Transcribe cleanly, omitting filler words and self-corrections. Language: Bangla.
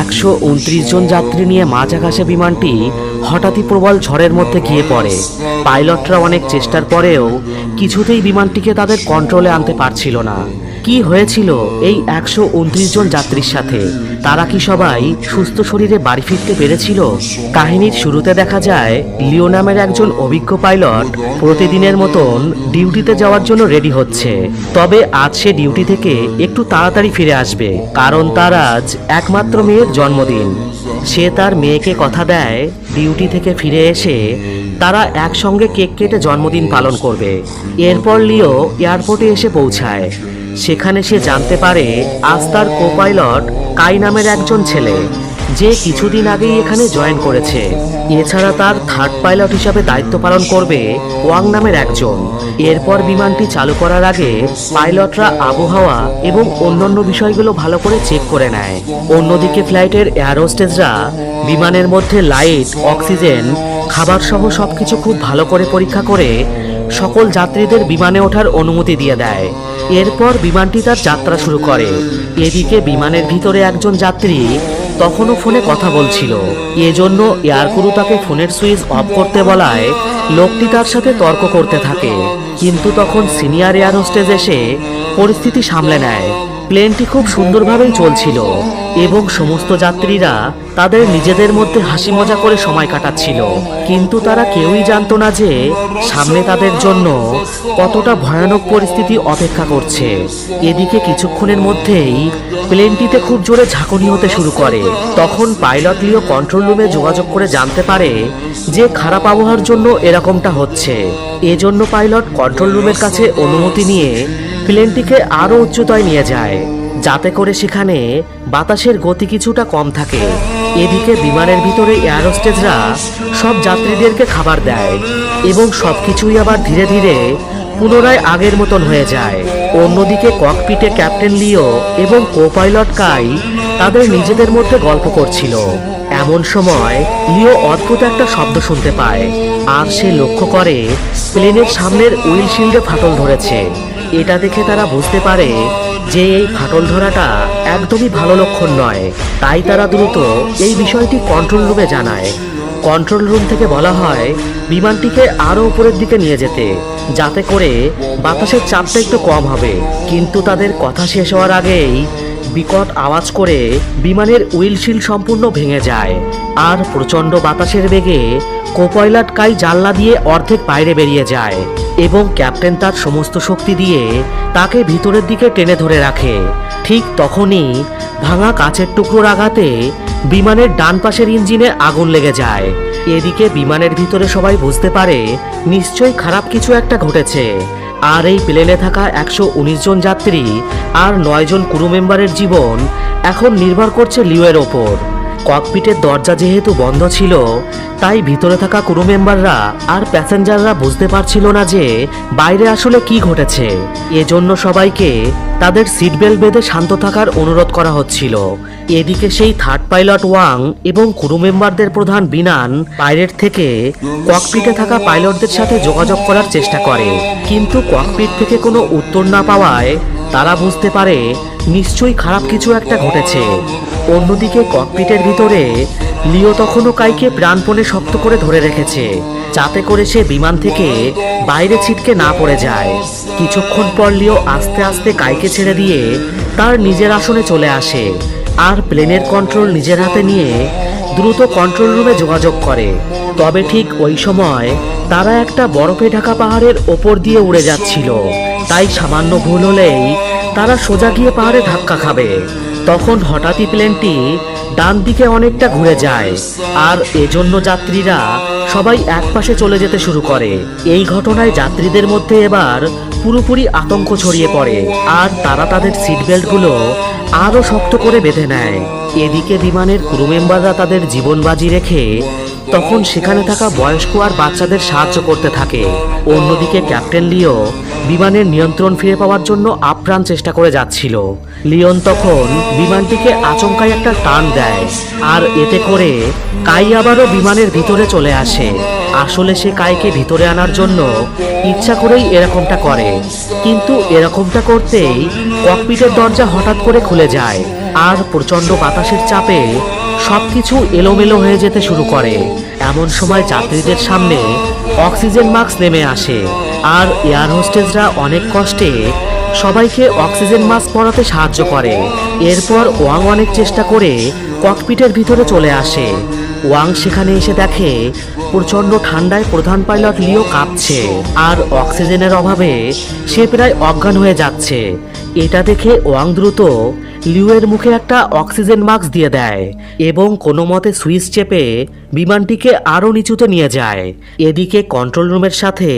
129 জন যাত্রী নিয়ে মাঝ আকাশে বিমানটি হঠাৎই প্রবল ঝড়ের মধ্যে গিয়ে পড়ে। পাইলটরা অনেক চেষ্টার পরেও কিছুতেই বিমানটিকে তাদের কন্ট্রোলে আনতে পারছিল না। কি হয়েছিল এই 129 জন যাত্রীর সাথে? তারা কি সবাই সুস্থ শরীরে বাড়ি ফিরতে পেরেছিল? কাহিনীর শুরুতে দেখা যায় লিও নামের একজন অভিজ্ঞ পাইলট প্রতিদিনের মতন ডিউটিতে যাওয়ার জন্য রেডি হচ্ছে। তবে আজ সে ডিউটি থেকে একটু তাড়াতাড়ি ফিরে আসবে, কারণ তার আজ একমাত্র মেয়ের জন্মদিন। সে তার মেয়েকে কথা দেয় ডিউটি থেকে ফিরে এসে তারা একসঙ্গে কেক কেটে জন্মদিন পালন করবে। এরপর লিও এয়ারপোর্টে এসে পৌঁছায়। সেখানে সে জানতে পারে আজ তার কো পাইলট কাই নামের একজন ছেলে, যে কিছুদিন আগেই এখানে জয়েন করেছে। এছাড়া তার থার্ড পাইলট হিসাবে দায়িত্ব পালন করবে ওয়াং নামের একজন। এরপর বিমানটি চালু করার আগে পাইলটরা আবহাওয়া এবং অন্যান্য বিষয়গুলো ভালো করে চেক করে নেয়। অন্যদিকে ফ্লাইটের এয়ার হোস্টেসরা বিমানের মধ্যে লাইট, অক্সিজেন, খাবার সহ সবকিছু খুব ভালো করে পরীক্ষা করে সকল যাত্রীদের বিমানে ওঠার অনুমতি দিয়ে দেয়। এরপর বিমানটি তার যাত্রা শুরু করে। এদিকে বিমানের ভিতরে একজন যাত্রী তখনও ফোনে কথা বলছিল। এজন্য এয়ারক্রু তাকে ফোনের সুইচ অফ করতে বলায় লোকটি তার সাথে তর্ক করতে থাকে। কিন্তু তখন সিনিয়র এয়ার হোস্টেস এসে পরিস্থিতি সামলে নেয়। প্লেনটি খুব সুন্দরভাবেই চলছিল এবং সমস্ত যাত্রীরা তাদের নিজেদের মধ্যে হাসি মজা করে সময় কাটাচ্ছিল। কিন্তু তারা কেউই জানতো না যে সামনে তাদের জন্য কতটা ভয়ানক পরিস্থিতি অপেক্ষা করছে। এদিকে কিছুক্ষণের মধ্যেই প্লেনটিতে খুব জোরে ঝাঁকুনি হতে শুরু করে। তখন পাইলট লিও কন্ট্রোল রুমে যোগাযোগ করে জানতে পারে যে খারাপ আবহাওয়ার জন্য এরকমটা হচ্ছে। এজন্য পাইলট কন্ট্রোল রুমের কাছে অনুমতি নিয়ে প্লেনটিকে আরও উচ্চতায় নিয়ে যায়, যাতে করে সেখানে বাতাসের গতি কিছুটা কম থাকে। এদিকে বিমানের ভিতরে এয়ার হোস্টেসরা সব যাত্রীদেরকে খাবার দেয় এবং সবকিছুই আবার ধীরে ধীরে পুনরায় আগের মতন হয়ে যায়। অন্যদিকে ককপিটে ক্যাপ্টেন লিও এবং কো পাইলট কাই তাদের নিজেদের মধ্যে গল্প করছিল। এমন সময় লিও অদ্ভুত একটা শব্দ শুনতে পায়, আর সে লক্ষ্য করে প্লেনের সামনের উইন্ডশিল্ডে ফাটল ধরেছে। এটা দেখে তারা বুঝতে পারে যে এই ফাটল ধরাটা একদমই ভালো লক্ষণ নয়। তাই তারা দ্রুত এই বিষয়টি কন্ট্রোল রুমে জানায়। কন্ট্রোল রুম থেকে বলা হয় বিমানটিকে আরও উপরের দিকে নিয়ে যেতে, যাতে করে বাতাসের চাপটা একটু কম হবে। কিন্তু তাদের কথা শেষ হওয়ার আগেই বিকট আওয়াজ করে বিমানের উইন্ডশিল্ড সম্পূর্ণ ভেঙে যায়, আর প্রচণ্ড বাতাসের বেগে কোপাইলট কাই জানলা দিয়ে অর্ধেক বাইরে বেরিয়ে যায় এবং ক্যাপ্টেন তার সমস্ত শক্তি দিয়ে তাকে ভিতরের দিকে টেনে ধরে রাখে। ঠিক তখনই ভাঙা কাচের টুকরোর আঘাতে বিমানের ডান পাশের ইঞ্জিনে আগুন লেগে যায়। এদিকে বিমানের ভিতরে সবাই বুঝতে পারে নিশ্চয়ই খারাপ কিছু একটা ঘটেছে। আর এই প্লেনে থাকা 119 জন যাত্রী আর 9 জন ক্রু মেম্বারের জীবন এখন নির্ভর করছে লিওয়ের ওপর। ককপিটের দরজা যেহেতু বন্ধ ছিল, তাই ভিতরে থাকা ক্রু মেম্বাররা আর প্যাসেঞ্জাররা বুঝতে পারছিল না যে বাইরে আসলে কি ঘটেছে। এজন্য সবাইকে তাদের সিট বেল্ট বেঁধে শান্ত থাকার অনুরোধ করা হচ্ছিল। এদিকে সেই থার্ড পাইলট ওয়াং এবং ক্রু মেম্বারদের প্রধান বিনান পাইলট থেকে ককপিটে থাকা পাইলটদের সাথে যোগাযোগ করার চেষ্টা করে, কিন্তু ককপিট থেকে কোনো উত্তর না পাওয়ায় তারা বুঝতে পারে নিশ্চয়ই খারাপ কিছু একটা ঘটেছে। অন্যদিকে ককপিটের ভিতরে লিও তখনও কাইকে প্রাণপণে শক্ত করে ধরে রেখেছে, যাতে করে সে বিমান থেকে বাইরে ছিটকে না পড়ে যায়। কিছুক্ষণ পর লিও আস্তে আস্তে কাইকে ছেড়ে দিয়ে তার নিজের আসনে চলে আসে আর প্লেনের কন্ট্রোল নিজের হাতে নিয়ে দ্রুত কন্ট্রোল রুমে যোগাযোগ করে। তবে ঠিক ওই সময় তারা একটা বরফে ঢাকা পাহাড়ের ওপর দিয়ে উড়ে যাচ্ছিল, তাই সামান্য ভুল হলেই তারা সোজা গিয়ে পাহাড়ে ধাক্কা খাবে। তখন হঠাৎই প্লেনটি ডান দিকে অনেকটা ঘুরে যায়, আর এজন্য যাত্রীরা সবাই একপাশে চলে যেতে শুরু করে। এই ঘটনায় যাত্রীদের মধ্যে এবার পুরোপুরি আতঙ্ক ছড়িয়ে পড়ে, আর তারা তাদের সিট বেল্টগুলো আরও শক্ত করে বেঁধে নেয়। এদিকে বিমানের ক্রু মেম্বাররা তাদের জীবন বাজি রেখে তখন সেখানে থাকা বয়স্ক আর বাচ্চাদের সাহায্য করতে থাকে। অন্যদিকে ক্যাপ্টেন লিও বিমানের নিয়ন্ত্রণ ফিরে পাওয়ার জন্য আপ্রাণ চেষ্টা করে যাচ্ছিল। লিওন তখন বিমানটিকে আচমকাই একটা টান দেয়, আর এতে করে কাই আবারও বিমানের ভিতরে চলে আসে। আসলে সে কাইকে ভিতরে আনার জন্য ইচ্ছা করেই এরকমটা করে, কিন্তু এরকমটা করতেই ককপিটের দরজা হঠাৎ করে খুলে যায় আর প্রচণ্ড বাতাসের চাপে সবকিছু এলোমেলো হয়ে যেতে শুরু করে। এমন সময় যাত্রীদের সামনে অক্সিজেন মাস্ক নেমে আসে, আর এয়ার হোস্টেসরা অনেক কষ্টে সবাইকে অক্সিজেন মাস্ক পরাতে সাহায্য করে। এরপর ওয়াং অনেক চেষ্টা করে ককপিটের ভিতরে চলে আসে। ওয়াং সেখানে এসে দেখে প্রচণ্ড ঠান্ডায় প্রধান পাইলট লিও কাঁপছে, আর অক্সিজেনের অভাবে সে প্রায় অজ্ঞান হয়ে যাচ্ছে। এটা দেখে ওয়াং দ্রুত লিওয়ের মুখে একটা অক্সিজেন মাস্ক দিয়ে দেয় এবং কোনো মতে সুইচ চেপে বিমানটিকে আরও নিচুতে নিয়ে যায়। এদিকে কন্ট্রোল রুমের সাথে